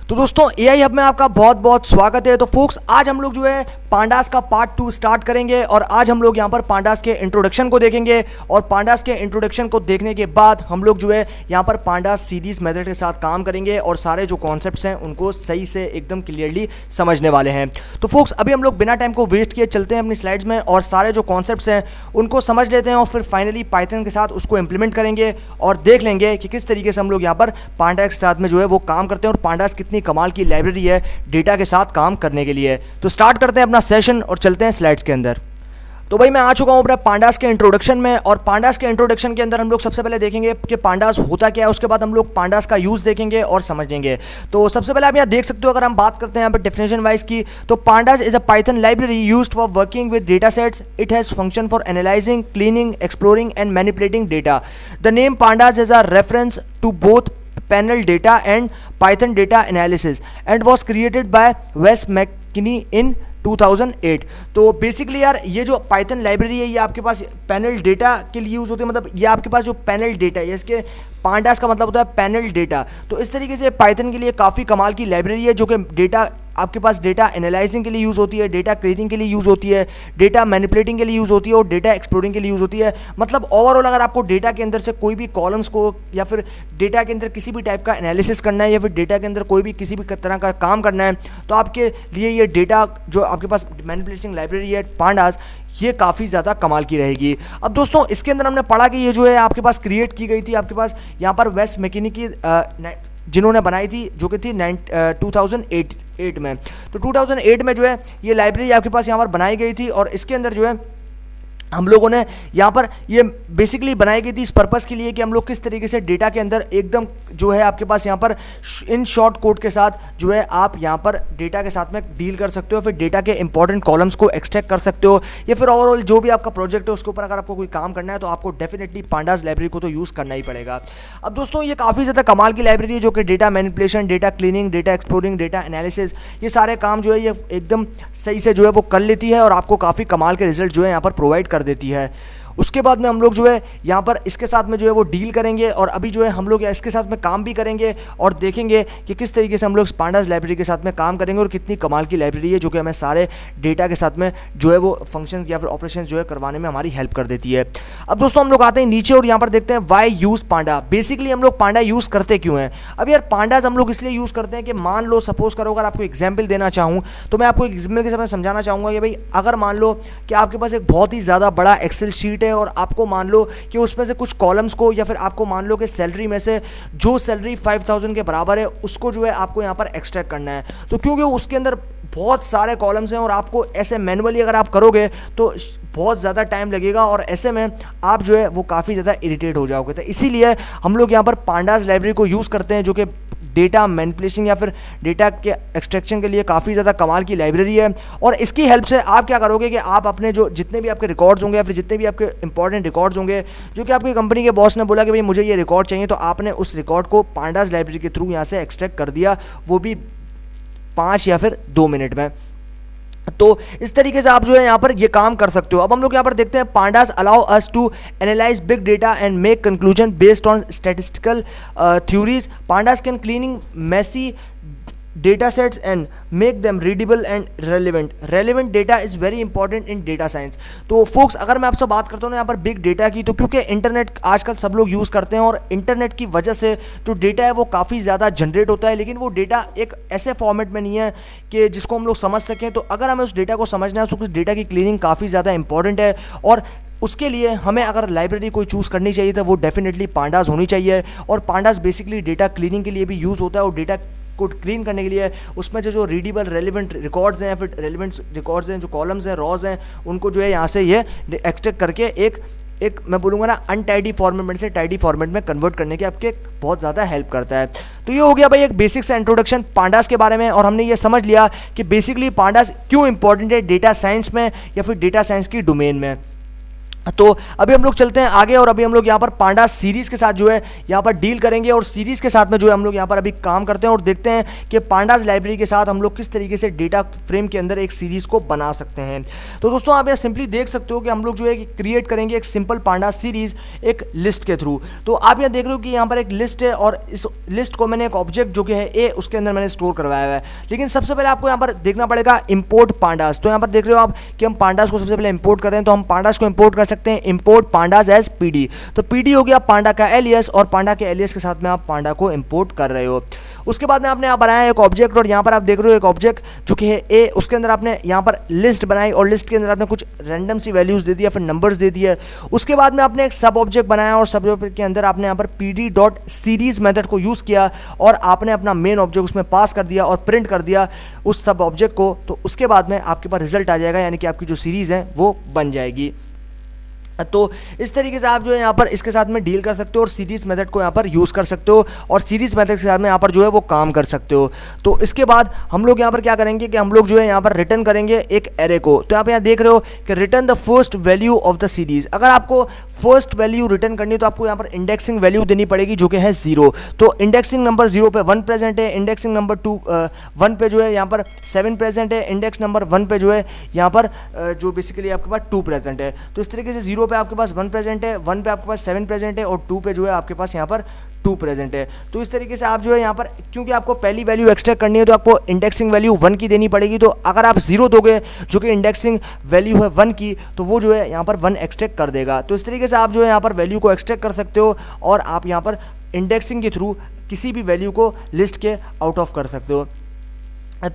तो दोस्तों AI hub में आपका बहुत बहुत स्वागत है। तो फोक्स आज हम लोग जो है पांडास का पार्ट 2 स्टार्ट करेंगे और आज हम लोग यहाँ पर पांडास के इंट्रोडक्शन को देखेंगे और पांडास के इंट्रोडक्शन को देखने के बाद हम लोग जो है यहाँ पर पांडास सीरीज मेथड के साथ काम करेंगे और सारे जो कॉन्सेप्ट्स हैं उनको सही से एकदम क्लियरली समझने वाले हैं। तो फोक्स अभी हम लोग बिना टाइम को वेस्ट किए चलते हैं अपनी स्लाइड्स में और सारे जो कॉन्सेप्ट्स हैं उनको समझ लेते हैं और फिर फाइनली पाइथन के साथ उसको इंप्लीमेंट करेंगे और देख लेंगे कि किस तरीके से हम लोग यहाँ पर पांडास के साथ में जो है वो काम करते हैं और पांडास कितनी कमाल की लाइब्रेरी है डेटा के साथ काम करने के लिए। तो स्टार्ट करते हैं अपना सेशन और चलते हैं स्लाइड्स के अंदर। तो भाई मैं आ चुका हूं अपने पांडास के इंट्रोडक्शन में और पांडास के इंट्रोडक्शन के अंदर हम लोग सबसे पहले देखेंगे कि पांडास होता क्या है, उसके बाद हम लोग पांडास का यूज़ देखेंगे और समझेंगे। तो सबसे पहले आप यहाँ देख सकते हो, अगर हम बात करते हैं यहाँ पर डेफिनेशन वाइज की, तो pandas is a Python library used for working with data sets. It has function for analysing, cleaning, exploring and manipulating data. The name pandas is a reference to both panel data and Python data analysis and was created by Wes McKinney in 2008। तो basically यार ये जो Python library है ये आपके पास panel data के लिए use होती है, मतलब ये आपके पास जो पैनल डेटा है, इसके पांडास का मतलब होता है पैनल डेटा। तो इस तरीके से पाइथन के लिए काफ़ी कमाल की लाइब्रेरी है जो कि डेटा आपके पास डेटा एनालाइजिंग के लिए यूज़ होती है, डेटा क्लीनिंग के लिए यूज़ होती है, डेटा मैनिपुलेटिंग के लिए यूज़ होती है और डेटा एक्सप्लोरिंग के लिए यूज़ होती है। मतलब ओवरऑल अगर आपको डेटा के अंदर से कोई भी कॉलम्स को या फिर डेटा के अंदर किसी भी टाइप का एनालिसिस करना है या फिर डेटा के अंदर कोई भी किसी भी तरह का काम करना है तो आपके लिए ये डेटा जो आपके पास मैनिपुलेटिंग लाइब्रेरी है पांडास, ये काफ़ी ज़्यादा कमाल की रहेगी। अब दोस्तों इसके अंदर हमने पढ़ा कि ये जो है आपके पास क्रिएट की गई थी आपके पास यहाँ पर वेस मैकिनी की जिन्होंने बनाई थी जो कि थी 2008 में। तो 2008 में जो है ये लाइब्रेरी आपके पास यहाँ पर बनाई गई थी और इसके अंदर जो है हम लोगों ने यहाँ पर ये बेसिकली बनाई गई थी इस पर्पज़ के लिए कि हम लोग किस तरीके से डेटा के अंदर एकदम जो है आपके पास यहाँ पर इन शॉर्ट कोड के साथ जो है आप यहाँ पर डेटा के साथ में डील कर सकते हो, फिर डेटा के इंपॉर्टेंट कॉलम्स को एक्सट्रैक्ट कर सकते हो या फिर ओवरऑल जो भी आपका प्रोजेक्ट है उसके ऊपर अगर आपको कोई काम करना है तो आपको डेफिनेटली पांडास लाइब्रेरी को तो यूज़ करना ही पड़ेगा। अब दोस्तों ये काफ़ी ज़्यादा कमाल की लाइब्रेरी है जो कि data manipulation, data cleaning, data exploring, data analysis, ये सारे काम जो है ये एकदम सही से जो है वो कर लेती है और आपको काफ़ी कमाल के रिजल्ट जो है यहाँ पर प्रोवाइड कर देती है। उसके बाद में हम लोग जो है यहाँ पर इसके साथ में जो है वो डील करेंगे और अभी जो है हम लोग इसके साथ में काम भी करेंगे और देखेंगे कि किस तरीके से हम लोग पांडास लाइब्रेरी के साथ में काम करेंगे और कितनी कमाल की लाइब्रेरी है जो कि हमें सारे डेटा के साथ में जो है वो फंक्शन या फिर ऑपरेशन जो है करवाने में हमारी हेल्प कर देती है। अब दोस्तों हम लोग आते हैं नीचे और यहाँ पर देखते हैं वाई यूज़ पांडा। बेसिकली हम लोग पांडा यूज़ करते क्यों हैं? अब यार पांडास हम लोग इसलिए यूज़ करते हैं कि मान लो सपोज करो अगर आपको एग्जाम्पल देना चाहूँ तो मैं आपको एग्जाम्पल के साथ समझाना चाहूँगा कि भाई अगर मान लो कि आपके पास एक बहुत ही ज़्यादा बड़ा एक्सेल शीट है और आपको मान लो कि उसमें से कुछ कॉलम्स को या फिर आपको मान लो कि सैलरी में से जो सैलरी 5000 के बराबर है उसको जो है आपको यहाँ पर एक्सट्रैक्ट करना है। तो क्योंकि उसके अंदर बहुत सारे कॉलम्स हैं और आपको ऐसे मैनुअली अगर आप करोगे तो बहुत ज़्यादा टाइम लगेगा और ऐसे में आप जो है वो काफ़ी ज़्यादा इरिटेट हो जाओगे। तो इसीलिए हम लोग यहाँ पर पांडास लाइब्रेरी को यूज़ करते हैं जो कि डेटा मैनिपुलेशन या फिर डेटा के एक्सट्रैक्शन के लिए काफ़ी ज़्यादा कमाल की लाइब्रेरी है। और इसकी हेल्प से आप क्या करोगे कि आप अपने जो जितने भी आपके रिकॉर्ड्स होंगे या फिर जितने भी आपके इंपॉर्टेंट रिकॉर्ड्स होंगे जो कि आपकी कंपनी के बॉस ने बोला कि भाई मुझे ये रिकॉर्ड चाहिए, तो आपने उस रिकॉर्ड को पांडास लाइब्रेरी के थ्रू यहाँ से एक्सट्रैक्ट कर दिया, वो भी 5 या फिर 2 मिनट में। तो इस तरीके से आप जो है यहाँ पर ये काम कर सकते हो। अब हम लोग यहाँ पर देखते हैं pandas allow us to analyse big data and make conclusion based on statistical theories. Pandas can cleaning messy data sets and make them readable and relevant data is very important in data science। तो focus अगर मैं आपसे बात करता हूँ यहाँ पर big data की, तो क्योंकि इंटरनेट आजकल सब लोग यूज़ करते हैं और इंटरनेट की वजह से जो डेटा है वो काफ़ी ज़्यादा जनरेट होता है, लेकिन वो डेटा एक ऐसे फॉर्मेट में नहीं है कि जिसको हम लोग समझ सकें। तो अगर हमें उस डेटा को समझना है तो उस डेटा की क्लीनिंग काफ़ी ज़्यादा इंपॉर्टेंट है और उसके लिए हमें अगर लाइब्रेरी कोई चूज़ करनी चाहिए तो वो डेफिनेटली पांडास होनी चाहिए। और पांडास बेसिकली डेटा क्लीनिंग के लिए भी यूज़ होता है और डेटा को क्लीन करने के लिए उसमें जो रीडेबल रेलिवेंट रिकॉर्ड्स हैं या फिर रेलिवेंट रिकॉर्ड्स हैं, जो कॉलम्स हैं, रॉज हैं, उनको जो है यहाँ से ये एक्सट्रैक्ट करके एक मैं बोलूँगा ना अनटाइडी फॉर्मेट से टाइडी फॉर्मेट में कन्वर्ट करने के आपके बहुत ज़्यादा हेल्प करता है। तो ये हो गया भाई एक बेसिक सा इंट्रोडक्शन पांडास के बारे में और हमने ये समझ लिया कि बेसिकली पांडास क्यों इंपॉर्टेंट है डेटा साइंस में या फिर डेटा साइंस की डोमेन में। तो अभी हम लोग चलते हैं आगे और अभी हम लोग यहाँ पर पांडा सीरीज़ के साथ जो है यहाँ पर डील करेंगे और सीरीज़ के साथ में जो है हम लोग यहाँ पर अभी काम करते हैं और देखते हैं कि पांडास लाइब्रेरी के साथ हम लोग किस तरीके से डेटा फ्रेम के अंदर एक सीरीज़ को बना सकते हैं। तो दोस्तों आप यहाँ सिंपली देख सकते हो कि हम लोग जो है क्रिएट करेंगे एक सिंपल पांडास सीरीज़ एक लिस्ट के थ्रू। तो आप यहाँ देख रहे हो कि यहाँ पर एक लिस्ट है और इस लिस्ट को मैंने एक ऑब्जेक्ट जो कि है ए उसके अंदर मैंने स्टोर करवाया हुआ है। लेकिन सबसे पहले आपको यहाँ पर देखना पड़ेगा इंपोर्ट पांडास। तो यहाँ पर देख रहे हो आप कि हम पांडास को सबसे पहले इंपोर्ट कर रहे हैं, तो हम पांडास को इंपोर्ट कर सकते हैं इंपोर्ट पांडास एज पीडी। तो पीडी हो गया पांडा का एलियस और पांडा के एलियस के साथ में आप पांडा को इंपोर्ट कर रहे हो। उसके बाद में आपने यहाँ बनाया एक ऑब्जेक्ट और यहाँ पर आप देख रहे हो एक ऑब्जेक्ट जो कि है ए, उसके अंदर आपने यहाँ पर लिस्ट बनाई और लिस्ट के अंदर आपने कुछ रैंडम सी वैल्यूज दे दिया, फिर नंबर्स दे दिए। उसके बाद में आपने एक सब ऑब्जेक्ट बनाया और सब ऑब्जेक्ट के अंदर आपने यहाँ पर पीडी डॉट सीरीज मेथड को यूज़ किया और आपने अपना मेन ऑब्जेक्ट उसमें पास कर दिया और प्रिंट कर दिया उस सब ऑब्जेक्ट को। तो उसके बाद में आपके पास रिजल्ट आ जाएगा, यानी कि आपकी जो सीरीज़ है वो बन जाएगी। तो इस तरीके से आप जो है यहाँ पर इसके साथ में डील कर सकते हो और सीरीज मेथड को यहाँ पर यूज़ कर सकते हो और सीरीज मेथड के साथ में यहाँ पर जो है वो काम कर सकते हो। तो इसके बाद हम लोग यहाँ पर क्या करेंगे कि हम लोग जो है यहाँ पर रिटर्न करेंगे एक एरे को। तो आप यहाँ देख रहे हो कि return the first value of the series. अगर आपको फर्स्ट वैल्यू रिटर्न करनी है तो आपको यहाँ पर इंडेक्सिंग वैल्यू देनी पड़ेगी जो कि है 0। तो इंडेक्सिंग नंबर 0 पे 1 प्रेजेंट है, इंडेक्सिंग नंबर 1 पे जो है यहाँ पर 7 प्रेजेंट है, इंडेक्स नंबर 1 पे जो है यहाँ पर जो बेसिकली आपके पास 2 प्रेजेंट है। तो इस तरीके से 0 पे आपके पास 1 प्रेजेंट है, 1 पे आपके पास 7 प्रेजेंट है और 2 पे जो है आपके पास यहाँ पर 2 प्रेजेंट है। तो इस तरीके से आप जो है यहाँ पर, क्योंकि आपको पहली वैल्यू एक्सट्रैक्ट करनी है तो आपको इंडेक्सिंग वैल्यू 1 की देनी पड़ेगी। तो अगर आप 0 दोगे जो कि इंडेक्सिंग वैल्यू है 1 की, तो वो जो है यहाँ पर 1 एक्सट्रैक्ट कर देगा। तो इस तरीके से आप जो है यहाँ पर वैल्यू को एक्सट्रैक्ट कर सकते हो और आप यहाँ पर इंडेक्सिंग के थ्रू किसी भी वैल्यू को लिस्ट के आउट ऑफ कर सकते हो।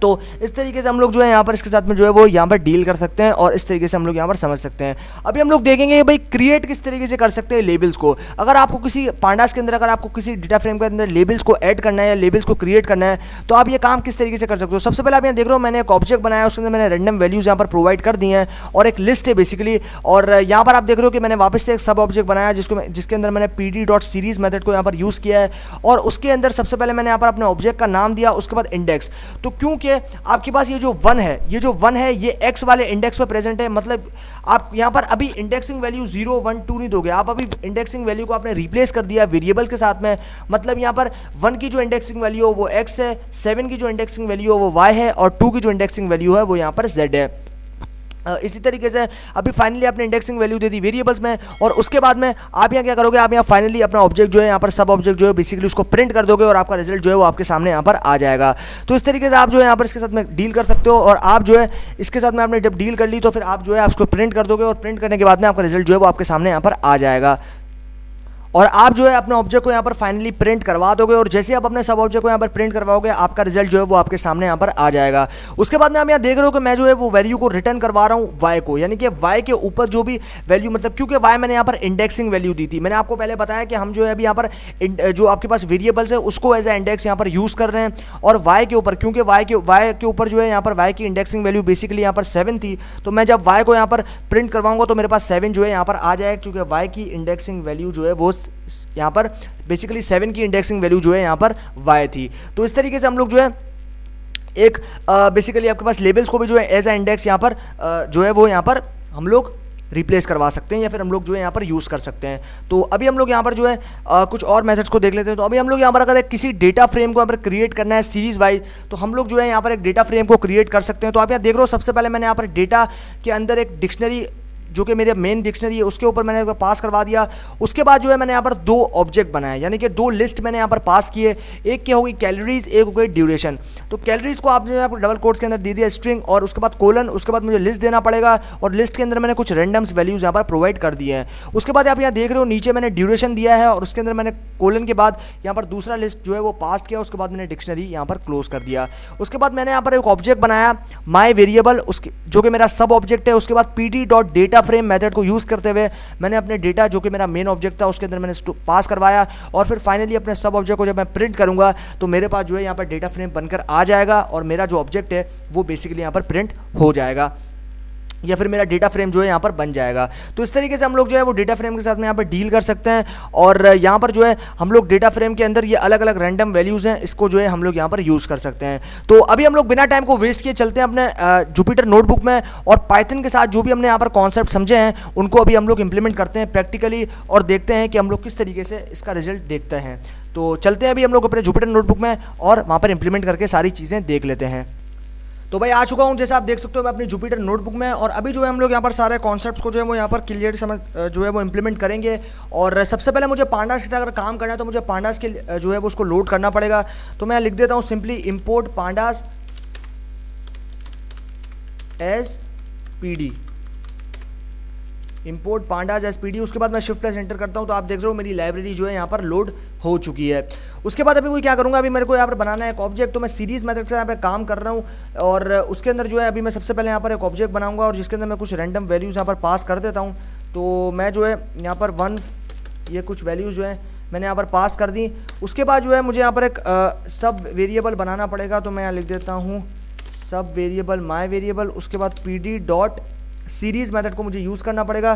तो इस तरीके से हम लोग जो है यहाँ पर इसके साथ में जो है वो यहाँ पर डील कर सकते हैं और इस तरीके से हम लोग यहाँ पर समझ सकते हैं। अभी हम लोग देखेंगे भाई क्रिएट किस तरीके से कर सकते हैं लेबल्स को। अगर आपको किसी पांडास के अंदर अगर आपको किसी डेटा फ्रेम के अंदर लेबल्स को ऐड करना है या लेबल्स को क्रिएट करना है तो आप ये काम किस तरीके से कर सकते हो। सबसे पहले आप यहाँ देख रहे हो मैंने एक ऑब्जेक्ट बनाया, उसके अंदर मैंने रैंडम वैल्यूज यहाँ पर प्रोवाइड कर दी हैं और एक लिस्ट है बेसिकली। और यहाँ पर आप देख रहे हो कि मैंने वापस से एक सब ऑब्जेक्ट बनाया जिसके अंदर मैंने पीडी डॉट सीरीज मेथड को यहाँ पर यूज़ किया है और उसके अंदर सबसे पहले मैंने यहाँ पर अपने ऑब्जेक्ट का नाम दिया, उसके बाद इंडेक्स। तो क्योंकि आपके पास ये जो 1 है ये x वाले इंडेक्स पे प्रेजेंट है, मतलब आप यहाँ पर अभी इंडेक्सिंग वैल्यू 0 1 2 नहीं दोगे, आप अभी इंडेक्सिंग वैल्यू को आपने रिप्लेस कर दिया वेरिएबल के साथ में। मतलब यहाँ पर 1 की जो इंडेक्सिंग वैल्यू हो वो x है, 7 की जो इंडेक्सिंग वैल्यू हो वो y है और 2 की जो इंडेक्सिंग वैल्यू है वो यहाँ पर z है। इसी तरीके से अभी फाइनली आपने इंडेक्सिंग वैल्यू दे दी वेरिएबल्स में और उसके बाद में आप यहाँ क्या करोगे, आप यहाँ फाइनली अपना ऑब्जेक्ट जो है यहाँ पर सब ऑब्जेक्ट जो है बेसिकली उसको प्रिंट कर दोगे और आपका रिजल्ट जो है वो आपके सामने यहाँ पर आ जाएगा। तो इस तरीके से आप जो है यहाँ पर इसके साथ में डील कर सकते हो और आप जो है इसके साथ में आपने जब डील कर ली तो फिर आप जो है उसको प्रिंट कर दोगे और प्रिंट करने के बाद में आपका रिजल्ट जो है वो आपके सामने यहाँ पर आ जाएगा और आप जो है अपने ऑब्जेक्ट को यहाँ पर फाइनली प्रिंट करवा दोगे और जैसे आप अपने सब ऑब्जेक्ट को यहाँ पर प्रिंट करवाओगे आपका रिजल्ट जो है वो आपके सामने यहाँ पर आ जाएगा। उसके बाद में आप यहाँ देख रहे हो कि मैं जो है वो वैल्यू को रिटर्न करवा रहा हूँ y को, यानी कि y के ऊपर जो भी वैल्यू, मतलब क्योंकि y मैंने यहाँ पर इंडेक्सिंग वैल्यू दी थी। मैंने आपको पहले बताया कि हम जो है अभी यहाँ पर जो आपके पास वेरिएबल्स है उसको एज ए इंडेक्स यहाँ पर यूज़ कर रहे हैं और y के ऊपर, क्योंकि y के ऊपर जो है यहाँ पर y की इंडेक्सिंग वैल्यू बेसिकली यहाँ पर 7 थी। तो मैं जब y को यहाँ पर प्रिंट करवाऊंगा तो मेरे पास 7 जो है यहाँ पर आ जाएगा, क्योंकि y की इंडेक्सिंग वैल्यू जो है वो यहाँ पर बेसिकली 7 की इंडेक्सिंग वैल्यू जो है यहाँ पर y थी। तो इस तरीके से हम लोग जो है एक बेसिकली आपके पास लेबल्स को भी जो है एज ए इंडेक्स यहाँ पर जो है वो यहाँ पर हम लोग रिप्लेस करवा सकते हैं या फिर हम लोग जो है यहाँ पर यूज़ कर सकते हैं। तो अभी हम लोग यहाँ पर जो है कुछ और मेथड्स को देख लेते हैं। तो अभी हम लोग यहाँ पर अगर किसी डेटा फ्रेम को यहाँ पर क्रिएट करना है सीरीज वाइज तो हम लोग जो है यहाँ पर एक डेटा फ्रेम को क्रिएट कर सकते हैं। तो आप यहाँ देख रहे हो सबसे पहले मैंने यहाँ पर डेटा के अंदर एक डिक्शनरी जो कि मेरे मेन डिक्शनरी है उसके ऊपर मैंने पास करवा दिया। उसके बाद जो है मैंने यहाँ पर 2 ऑब्जेक्ट बनाए, यानी कि 2 लिस्ट मैंने यहाँ पर पास किए। एक क्या होगी कैलोरीज, एक हो गई ड्यूरेशन। तो कैलोरीज को आपने यहाँ पर डबल कोट्स के अंदर दे दिया स्ट्रिंग और उसके बाद कोलन, उसके बाद मुझे लिस्ट देना पड़ेगा और लिस्ट के अंदर मैंने कुछ रैंडम्स वैल्यूज़ यहाँ पर प्रोवाइड कर दिए हैं। उसके बाद आप यहाँ देख रहे हो नीचे मैंने ड्यूरेशन दिया है और उसके अंदर मैंने कोलन के बाद यहाँ पर दूसरा लिस्ट जो है वो पास किया। उसके बाद मैंने डिक्शनरी यहाँ पर क्लोज कर दिया। उसके बाद मैंने यहाँ पर एक ऑब्जेक्ट बनाया माई वेरिएबल, उसके जो कि मेरा सब ऑब्जेक्ट है। उसके बाद PT dot data frame method को यूज़ करते हुए मैंने अपने डेटा जो कि मेरा मेन ऑब्जेक्ट था उसके अंदर मैंने पास करवाया और फिर फाइनली अपने सब ऑब्जेक्ट को जब मैं प्रिंट करूंगा तो मेरे पास जो है यहाँ पर डेटा फ्रेम बनकर आ जाएगा और मेरा जो ऑब्जेक्ट है वो बेसिकली यहाँ पर प्रिंट हो जाएगा। या फिर मेरा डेटा फ्रेम जो है यहाँ पर बन जाएगा। तो इस तरीके से हम लोग जो है वो डेटा फ्रेम के साथ में यहाँ पर डील कर सकते हैं। और यहाँ पर जो है हम लोग डेटा फ्रेम के अंदर ये अलग अलग रैंडम वैल्यूज़ हैं, इसको जो है हम लोग यहाँ पर यूज़ कर सकते हैं। तो अभी हम लोग बिना टाइम को वेस्ट किए चलते हैं अपने जुपिटर नोटबुक में, और पाइथन के साथ जो भी हमने यहाँ पर कॉन्सेप्ट समझे हैं उनको अभी हम लोग इंप्लीमेंट करते हैं प्रैक्टिकली, और देखते हैं कि हम लोग किस तरीके से इसका रिजल्ट देखते हैं। तो चलते हैं अभी हम लोग अपने जुपिटर नोटबुक में और वहाँ पर इंप्लीमेंट करके सारी चीज़ें देख लेते हैं। तो भाई आ चुका हूँ, जैसे आप देख सकते हो मैं अपनी जुपिटर नोटबुक में, और अभी जो है हम लोग यहाँ पर सारे कॉन्सेप्ट्स को जो है वो यहाँ पर क्लियर समझ जो है वो इंप्लीमेंट करेंगे। और सबसे पहले मुझे पांडास के साथ अगर काम करना है तो मुझे पांडास के जो है वो उसको लोड करना पड़ेगा। तो मैं लिख देता हूँ simply import pandas as PD, import pandas as PD. उसके बाद मैं शिफ्ट प्लस एंटर करता हूँ तो आप देख रहे हो मेरी लाइब्रेरी जो है यहाँ पर लोड हो चुकी है। उसके बाद अभी मैं क्या करूँगा, अभी मेरे को यहाँ पर बनाना है एक ऑब्जेक्ट, तो मैं सीरीज मेथड से यहाँ पे काम कर रहा हूँ। और उसके अंदर जो है अभी मैं सबसे पहले यहाँ पर एक ऑब्जेक्ट बनाऊंगा और जिसके अंदर मैं कुछ रैंडम वैल्यूज़ यहाँ पर पास कर देता हूँ। तो मैं जो है यहाँ पर ये कुछ वैल्यूज़ जो है मैंने यहाँ पर पास कर दी। उसके बाद जो है मुझे यहाँ पर एक सब वेरिएबल बनाना पड़ेगा। तो मैं यहाँ लिख देता हूँ सब वेरिएबल माई वेरिएबल। उसके बाद पी डॉट सीरीज़ मेथड को मुझे यूज़ करना पड़ेगा।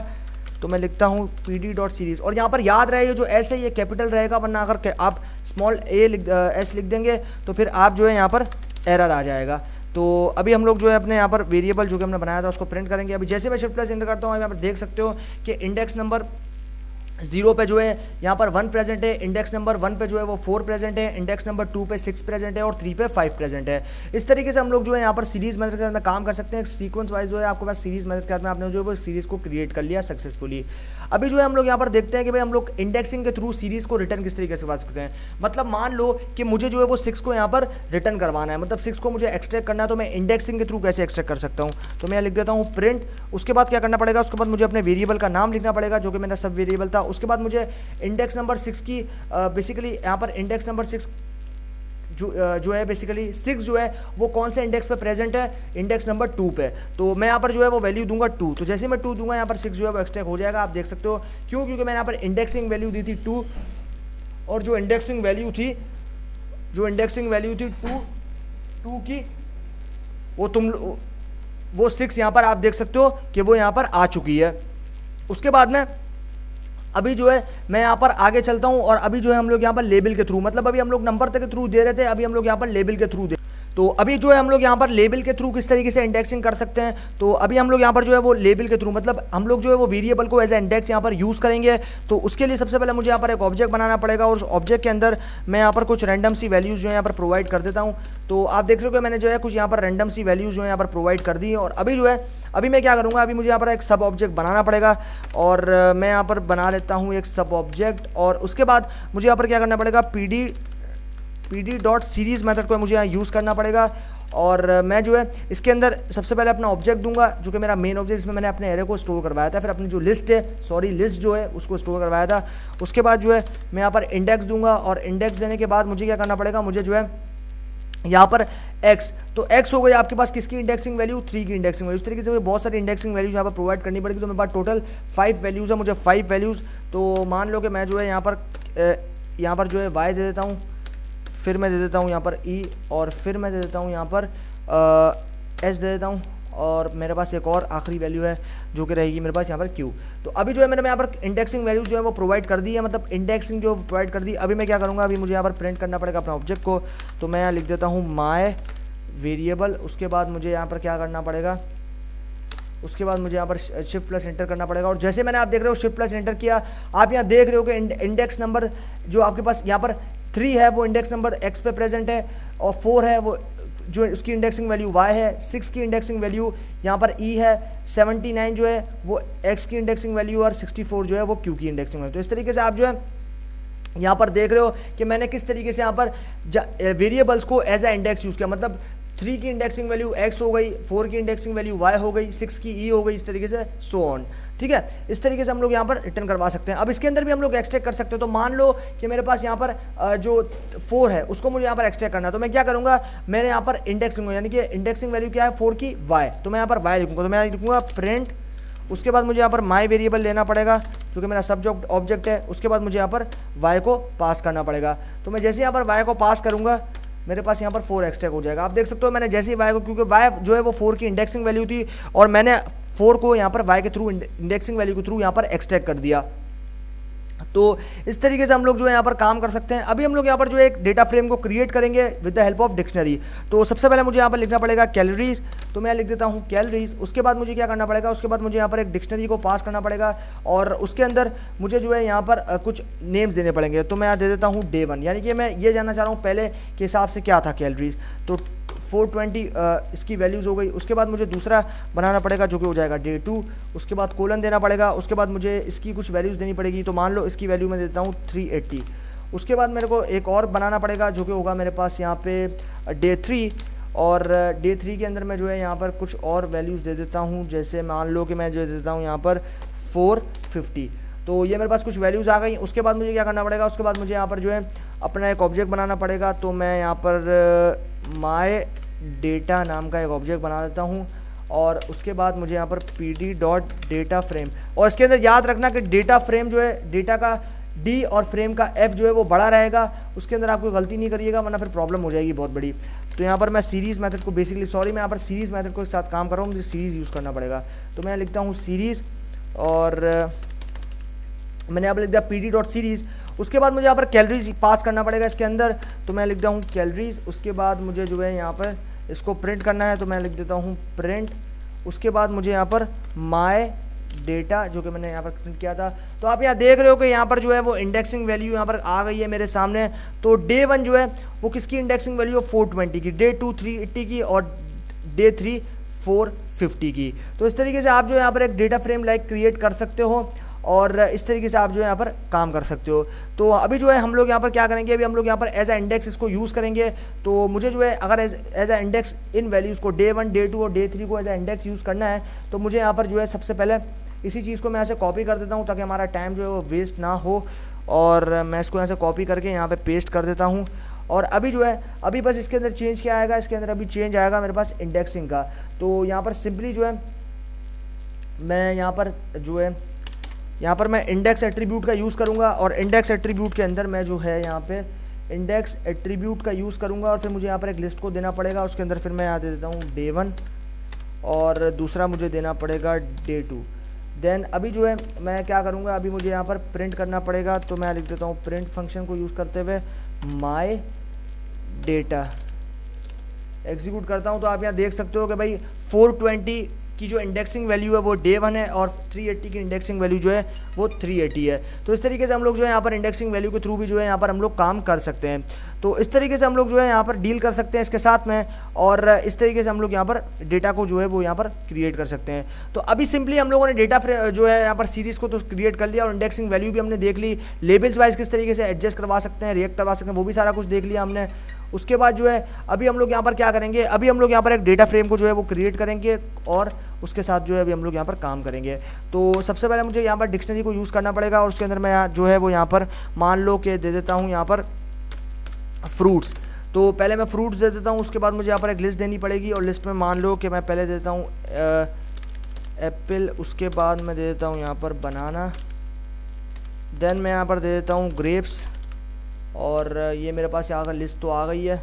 तो मैं लिखता हूँ pd डॉट सीरीज़, और यहाँ पर याद रहे ये जो एस है ये कैपिटल रहेगा, वरना अगर आप स्मॉल एस लिख देंगे तो फिर आप जो है यहाँ पर एरर आ जाएगा। तो अभी हम लोग जो है अपने यहाँ पर वेरिएबल जो कि हमने बनाया था उसको प्रिंट करेंगे। अभी जैसे मैं शिफ्ट प्लस एंटर करता हूँ यहाँ पर देख सकते हो कि इंडेक्स नंबर 0 पे जो है यहाँ पर 1 प्रेजेंट है, इंडेक्स नंबर 1 पे जो है वो 4 प्रेजेंट है, इंडेक्स नंबर 2 पे 6 प्रेजेंट है और 3 पे 5 प्रेजेंट है। इस तरीके से हम लोग जो है यहाँ पर सीरीज मेथड के साथ में काम कर सकते हैं। सीक्वेंस वाइज जो है आपके पास सीरीज मेथड के साथ में आपने जो है वो सीरीज को क्रिएट कर लिया सक्सेसफुली। अभी जो है हम लोग यहाँ पर देखते हैं कि भाई हम लोग इंडेक्सिंग के थ्रू सीरीज को रिटर्न किस तरीके से कर सकते हैं। मतलब मान लो कि मुझे जो है वो 6 को यहाँ पर रिटर्न करवाना है, मतलब 6 को मुझे एक्सट्रैक्ट करना है, तो मैं इंडेक्सिंग के थ्रू कैसे एक्सट्रैक्ट कर सकता हूँ। तो मैं लिख देता हूँ प्रिंट। उसके बाद क्या करना पड़ेगा, उसके बाद मुझे अपने वेरिएबल का नाम लिखना पड़ेगा जो कि मेरा सब वेरिएबल था। उसके बाद मुझे इंडेक्स नंबर 6 की बेसिकली यहाँ पर इंडेक्स नंबर 6 जो है बेसिकली 6 जो है वो कौन से इंडेक्स पे प्रेजेंट है, इंडेक्स नंबर 2 पे। तो मैं यहाँ पर जो है वो वैल्यू दूंगा 2। तो जैसे मैं 2 दूंगा यहाँ पर 6 जो है वो एक्सट्रैक्ट हो जाएगा। आप देख सकते हो क्यों, क्योंकि मैंने यहाँ पर इंडेक्सिंग वैल्यू दी थी 2, और जो इंडेक्सिंग वैल्यू थी 2 की वो 6 यहाँ पर आप देख सकते हो कि वो यहाँ पर आ चुकी है। उसके बाद में अभी जो है मैं यहाँ पर आगे चलता हूँ, और अभी जो है हम लोग यहाँ पर लेबल के थ्रू, मतलब अभी हम लोग नंबर तक के थ्रू दे रहे थे, अभी हम लोग यहाँ पर लेबल के थ्रू दे। तो अभी जो है हम लोग यहाँ पर लेबल के थ्रू किस तरीके से इंडेक्सिंग कर सकते हैं। तो अभी हम लोग यहाँ पर जो है वो लेबल के थ्रू, मतलब हम लोग जो है वो वेरिएबल को एज ए इंडेक्स यहाँ पर यूज़ करेंगे। तो उसके लिए सबसे पहले मुझे यहाँ पर एक ऑब्जेक्ट बनाना पड़ेगा, और उस ऑब्जेक्ट के अंदर मैं यहाँ पर कुछ रैंडम सी वैल्यूज़ जो है यहाँ पर प्रोवाइड कर देता हूँ। तो आप देख रहे हो कि मैंने जो है कुछ यहाँ पर रैंडम सी वैल्यूज़ जो है यहाँ पर प्रोवाइड कर दी। और अभी जो है अभी मैं क्या करूँगा, अभी मुझे यहाँ पर एक सब ऑब्जेक्ट बनाना पड़ेगा, और मैं यहाँ पर बना लेता हूँ एक सब ऑब्जेक्ट। और उसके बाद मुझे यहाँ पर क्या करना पड़ेगा, pd डॉट सीरीज़ मेथड को मुझे यहाँ यूज़ करना पड़ेगा। और मैं जो है इसके अंदर सबसे पहले अपना ऑब्जेक्ट दूंगा जो कि मेरा मेन ऑब्जेक्ट, इसमें मैंने अपने एरे को स्टोर करवाया था, फिर अपनी जो लिस्ट जो है उसको स्टोर करवाया था। उसके बाद जो है मैं यहाँ पर इंडेक्स दूंगा, और इंडेक्स देने के बाद मुझे क्या करना पड़ेगा, मुझे जो है यहाँ पर x, तो x हो गई आपके पास किसकी इंडेक्सिंग वैल्यू, 3 की इंडेक्सिंग वैल्यू। इस तरीके से बहुत सारी इंडेक्सिंग वैल्यूज यहाँ पर प्रोवाइड करनी पड़ेगी। तो मेरे पास टोटल 5 वैल्यूज़ है, मुझे 5 वैल्यूज़। तो मान लो कि मैं जो है यहाँ पर जो है y दे देता हूँ, फिर मैं दे देता हूँ यहाँ पर e, और फिर मैं दे देता हूँ यहाँ पर s दे देता हूँ, और मेरे पास एक और आखिरी वैल्यू है जो कि रहेगी मेरे पास यहाँ पर q। तो अभी जो है मैंने यहाँ पर इंडेक्सिंग वैल्यू जो है वो प्रोवाइड कर दी है, मतलब इंडेक्सिंग जो प्रोवाइड कर दी। अभी मैं क्या करूँगा, अभी मुझे यहाँ पर प्रिंट करना पड़ेगा अपना ऑब्जेक्ट को। तो मैं यहाँ लिख देता हूँ माय वेरिएबल। उसके बाद मुझे यहाँ पर क्या करना पड़ेगा, उसके बाद मुझे यहाँ पर शिफ्ट प्लस एंटर करना पड़ेगा। और जैसे मैंने आप देख रहे हो शिफ्ट प्लस एंटर किया, आप यहाँ देख रहे हो कि इंडेक्स नंबर जो आपके पास यहाँ पर 3 है वो इंडेक्स नंबर x पे प्रेजेंट है, और 4 है वो जो उसकी इंडेक्सिंग वैल्यू y है, 6 की इंडेक्सिंग वैल्यू यहाँ पर e है, 79 जो है वो x की इंडेक्सिंग वैल्यू, और 64 जो है वो q की इंडेक्सिंग वैल्यू। तो इस तरीके से आप जो है यहाँ पर देख रहे हो कि मैंने किस तरीके से यहाँ पर वेरिएबल्स को एज ए इंडेक्स यूज़ किया। मतलब 3 की इंडेक्सिंग वैल्यू x हो गई, 4 की इंडेक्सिंग वैल्यू y हो गई, 6 की e हो गई, इस तरीके से सो ऑन। ठीक है, इस तरीके से हम लोग यहाँ पर रिटर्न करवा सकते हैं। अब इसके अंदर भी हम लोग एक्सट्रैक्ट कर सकते हैं। तो मान लो कि मेरे पास यहाँ पर जो 4 है उसको मुझे यहाँ पर एक्सट्रैक्ट करना है, तो मैं क्या करूँगा, मैंने यहाँ पर इंडेक्सिंग यानी कि इंडेक्सिंग वैल्यू क्या है 4 की y, तो मैं यहाँ पर y लिखूँगा। तो मैं लिखूँगा प्रिंट। उसके बाद मुझे यहाँ पर माई वेरिएबल लेना पड़ेगा जो कि मेरा सब्जेक्ट ऑब्जेक्ट है। उसके बाद मुझे यहाँ पर y को पास करना पड़ेगा। तो मैं जैसे यहाँ पर y को पास करूँगा मेरे पास यहाँ पर 4 एक्सट्रैक्ट हो जाएगा। आप देख सकते हो मैंने जैसे ही y को, क्योंकि y जो है वो 4 की इंडेक्सिंग वैल्यू थी और मैंने 4 को यहाँ पर वाई के थ्रू, इंडेक्सिंग वैल्यू के थ्रू यहाँ पर एक्सट्रैक्ट कर दिया। तो इस तरीके से हम लोग जो है यहाँ पर काम कर सकते हैं। अभी हम लोग यहाँ पर जो है एक डेटा फ्रेम को क्रिएट करेंगे with the help of dictionary. तो सबसे पहले मुझे यहाँ पर लिखना पड़ेगा कैलोरीज, तो मैं लिख देता हूँ कैलोरीज। उसके बाद मुझे क्या करना पड़ेगा, उसके बाद मुझे यहाँ पर एक डिक्शनरी को पास करना पड़ेगा और उसके अंदर मुझे जो है यहाँ पर कुछ नेम्स देने पड़ेंगे। तो मैं यहाँ दे देता हूँ डे 1, यानी कि मैं ये जानना चाह रहा हूँ पहले के हिसाब से क्या था कैलोरीज। तो 420 इसकी वैल्यूज़ हो गई। उसके बाद मुझे दूसरा बनाना पड़ेगा जो कि हो जाएगा डे 2। उसके बाद कोलन देना पड़ेगा। उसके बाद मुझे इसकी कुछ वैल्यूज़ देनी पड़ेगी। तो मान लो इसकी वैल्यू मैं देता हूँ 380। उसके बाद मेरे को एक और बनाना पड़ेगा जो कि होगा मेरे पास यहाँ पे डे 3, और डे 3 के अंदर मैं जो है यहाँ पर कुछ और वैल्यूज़ दे देता हूँ। जैसे मान लो कि मैं जो देता हूँ यहाँ पर 450। तो ये मेरे पास कुछ वैल्यूज़ आ गई। उसके बाद मुझे क्या करना पड़ेगा, उसके बाद मुझे यहाँ पर जो है अपना एक ऑब्जेक्ट बनाना पड़ेगा। तो मैं यहाँ पर माई डेटा नाम का एक ऑब्जेक्ट बना देता हूँ और उसके बाद मुझे यहाँ पर pd.data फ्रेम, और इसके अंदर याद रखना कि डेटा फ्रेम जो है डेटा का d और फ्रेम का f जो है वो बड़ा रहेगा। उसके अंदर आप कोई गलती नहीं करिएगा वरना फिर प्रॉब्लम हो जाएगी बहुत बड़ी। तो यहाँ पर मैं सीरीज़ मेथड को बेसिकली, सॉरी मैं यहाँ पर सीरीज़ मेथड को साथ काम कर रहा हूँ, मुझे सीरीज़ यूज़ करना पड़ेगा। तो मैं लिखता हूँ सीरीज़ और मैंने यहाँ पर लिख दिया pd.series। उसके बाद मुझे यहाँ पर कैलोरीज पास करना पड़ेगा इसके अंदर। तो मैं लिख दिया हूँ कैलोरीज। उसके बाद मुझे जो है यहाँ पर इसको प्रिंट करना है। तो मैं लिख देता हूँ प्रिंट। उसके बाद मुझे यहाँ पर माई डेटा जो कि मैंने यहाँ पर प्रिंट किया था। तो आप यहाँ देख रहे हो कि यहाँ पर जो है वो इंडेक्सिंग वैल्यू यहाँ पर आ गई है मेरे सामने। तो डे 1 जो है वो किसकी इंडेक्सिंग वैल्यू है 420 की, डे 2 380 की और डे 3 450 की। तो इस तरीके से आप जो यहाँ पर एक डेटा फ्रेम लाइक क्रिएट कर सकते हो और इस तरीके से आप जो है यहाँ पर काम कर सकते हो। तो अभी जो है हम लोग यहाँ पर क्या करेंगे, अभी हम लोग यहाँ पर एज अ इंडेक्स इसको यूज़ करेंगे। तो मुझे जो है अगर एज अ इंडेक्स इन वैल्यूज़ को डे 1 डे 2 और डे 3 को एज अ इंडेक्स यूज़ करना है तो मुझे यहाँ पर जो है सबसे पहले इसी चीज़ को मैं ऐसे कॉपी कर देता हूँ ताकि हमारा टाइम जो है वो वेस्ट ना हो। और मैं इसको यहाँ से कॉपी करके यहाँ पर पेस्ट कर देता हूँ। और अभी जो है अभी बस इसके अंदर चेंज क्या आएगा, इसके अंदर अभी चेंज आएगा मेरे पास इंडेक्सिंग का। तो यहाँ पर सिंपली जो है मैं यहाँ पर मैं इंडेक्स एट्रीब्यूट का यूज़ करूँगा और इंडेक्स एट्रीब्यूट के अंदर मैं जो है यहाँ पे इंडेक्स एट्रीब्यूट का यूज़ करूँगा और फिर मुझे यहाँ पर एक लिस्ट को देना पड़ेगा। उसके अंदर फिर मैं यहाँ दे देता हूँ डे 1 और दूसरा मुझे देना पड़ेगा डे 2। देन अभी जो है मैं क्या करूँगा, अभी मुझे यहाँ पर प्रिंट करना पड़ेगा। तो मैं लिख देता हूँ प्रिंट फंक्शन को यूज़ करते हुए माई डेटा, एग्जीक्यूट करता हूँ। तो आप यहाँ देख सकते हो कि भाई 420 की जो इंडेक्सिंग वैल्यू है वो डे 1 है और 380 की इंडेक्सिंग वैल्यू जो है वो 380 है। तो इस तरीके से हम लोग जो है यहाँ पर इंडेक्सिंग वैल्यू के थ्रू भी जो है यहाँ पर हम लोग काम कर सकते हैं। तो इस तरीके से हम लोग जो है यहाँ पर डील कर सकते हैं इसके साथ में, और इस तरीके से हम लोग यहाँ पर डेटा को जो है वो यहाँ पर क्रिएट कर सकते हैं। तो अभी सिंपली हम लोगों ने डेटा जो है यहाँ पर सीरीज़ को तो क्रिएट कर लिया और इंडेक्सिंग वैल्यू भी हमने देख ली। लेबल्स वाइज किस तरीके से एडजस्ट करवा सकते हैं, रिएक्ट करवा सकते हैं, वो भी सारा कुछ देख लिया हमने। उसके बाद जो है अभी हम लोग यहाँ पर क्या करेंगे, अभी हम लोग यहाँ पर एक डेटा फ्रेम को जो है वो क्रिएट करेंगे और उसके साथ जो है अभी हम लोग यहाँ पर काम करेंगे। तो सबसे पहले मुझे यहाँ पर डिक्शनरी को यूज़ करना पड़ेगा और उसके अंदर मैं जो है वो यहाँ पर मान लो कि दे देता हूँ यहाँ पर फ्रूट्स। तो पहले मैं फ्रूट्स दे देता हूँ। उसके बाद मुझे यहाँ पर एक लिस्ट देनी पड़ेगी और लिस्ट में मान लो कि मैं पहले देता हूँ एप्पल। उसके बाद मैं दे देता हूँ यहाँ पर बनाना। देन मैं यहाँ पर दे देता हूँ ग्रेप्स और ये मेरे पास यहाँ का लिस्ट तो आ गई है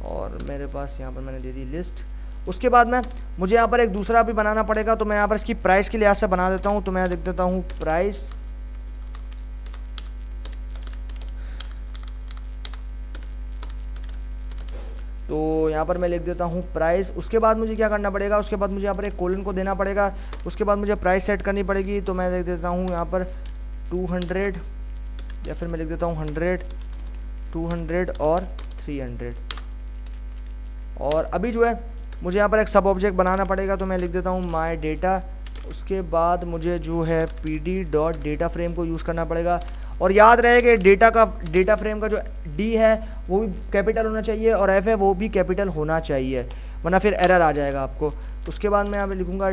और मेरे पास यहाँ पर मैंने दे दी लिस्ट। उसके बाद में मुझे यहाँ पर एक दूसरा भी बनाना पड़ेगा। तो मैं यहाँ पर इसकी प्राइस के लिहाज से बना देता हूँ। तो मैं लिख देता हूँ प्राइस। तो यहाँ पर मैं लिख देता हूँ प्राइस। उसके बाद मुझे क्या करना पड़ेगा, उसके बाद मुझे यहाँ पर एक कोलन को देना पड़ेगा। उसके बाद मुझे प्राइस सेट करनी पड़ेगी। तो मैं लिख देता हूँ यहाँ पर 200 या फिर मैं लिख देता हूँ 100, 200 और 300। और अभी जो है मुझे यहाँ पर एक सब ऑब्जेक्ट बनाना पड़ेगा। तो मैं लिख देता हूँ माई डेटा। उसके बाद मुझे जो है pd.data फ्रेम को यूज़ करना पड़ेगा और याद रहे कि डेटा फ्रेम का जो d है वो भी कैपिटल होना चाहिए और f है वो भी कैपिटल होना चाहिए, वरना फिर एरर आ जाएगा आपको। उसके बाद मैं यहाँ पे लिखूँगा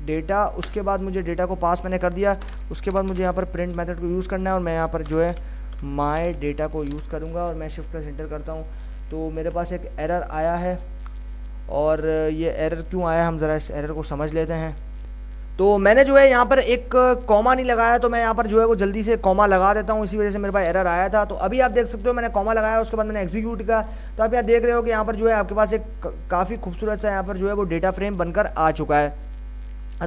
डेटा। उसके बाद मुझे डेटा को पास मैंने कर दिया। उसके बाद मुझे यहाँ पर प्रिंट मेथड को यूज़ करना है और मैं यहाँ पर जो है माई डेटा को यूज़ करूँगा और मैं शिफ्ट प्लस एंटर करता हूँ। तो मेरे पास एक एरर आया है और ये एरर क्यों आया हम ज़रा इस एरर को समझ लेते हैं। तो मैंने जो है यहाँ पर एक कॉमा नहीं लगाया, तो मैं यहाँ पर जो है वो जल्दी से कॉमा लगा देता हूँ, इसी वजह से मेरे पास एरर आया था। तो अभी आप देख सकते हो मैंने कॉमा लगाया, उसके बाद मैंने एग्जीक्यूट किया। तो आप यहाँ देख रहे हो कि यहाँ पर जो है आपके पास एक काफ़ी खूबसूरत सा यहाँ पर जो है वो डेटा फ्रेम बनकर आ चुका है।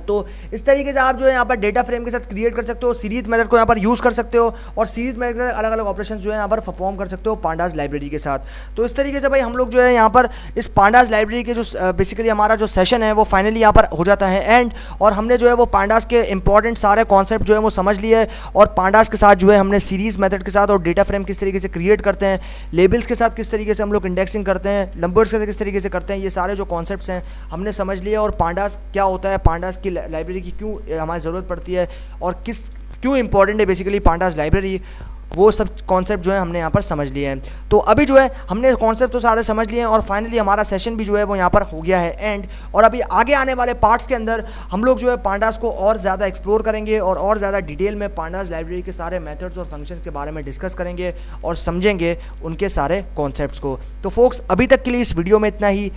तो इस तरीके से आप जो है यहाँ पर डेटा फ्रेम के साथ क्रिएट कर सकते हो, सीरीज मेथड को यहाँ पर यूज़ कर सकते हो और सीरीज मेथड के अलग अलग ऑपरेशन जो है यहाँ पर परफॉर्म कर सकते हो पांडास लाइब्रेरी के साथ। तो इस तरीके से भाई हम लोग जो है यहाँ पर इस पांडास लाइब्रेरी के जो बेसिकली हमारा जो सेशन है वो फाइनली यहाँ पर हो जाता है एंड, और हमने जो है वो पांडास के इंपॉर्टेंट सारे कॉन्सेप्ट जो है वो समझ लिए है और पांडास के साथ जो है हमने सीरीज मेथड के साथ और डेटा फ्रेम किस तरीके से क्रिएट करते हैं, लेबल्स के साथ किस तरीके से हम लोग इंडेक्सिंग करते हैं, नंबर्स के साथ किस तरीके से करते हैं, ये सारे जो कॉन्सेप्ट्स हैं हमने समझ लिए। और पांडास क्या होता है, पांडास की लाइब्रेरी की क्यों हमारी ज़रूरत पड़ती है और क्यों इंपॉर्टेंट है बेसिकली पांडास लाइब्रेरी, वो सब कॉन्सेप्ट जो है हमने यहाँ पर समझ लिए हैं। तो अभी जो है हमने कॉन्सेप्ट तो सारे समझ लिए हैं और फाइनली हमारा सेशन भी जो है वो यहाँ पर हो गया है एंड, और अभी आगे आने वाले पार्ट्स के अंदर हम लोग जो है पांडास को और ज़्यादा एक्सप्लोर करेंगे और ज़्यादा डिटेल में पांडास लाइब्रेरी के सारे मेथड्स और फंक्शंस के बारे में डिस्कस करेंगे और समझेंगे उनके सारे कॉन्सेप्ट्स को। तो फोक्स अभी तक के लिए इस वीडियो में इतना ही,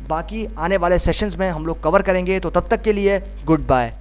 बाकी आने वाले सेशंस में हम लोग कवर करेंगे। तो तब तक के लिए गुड बाय।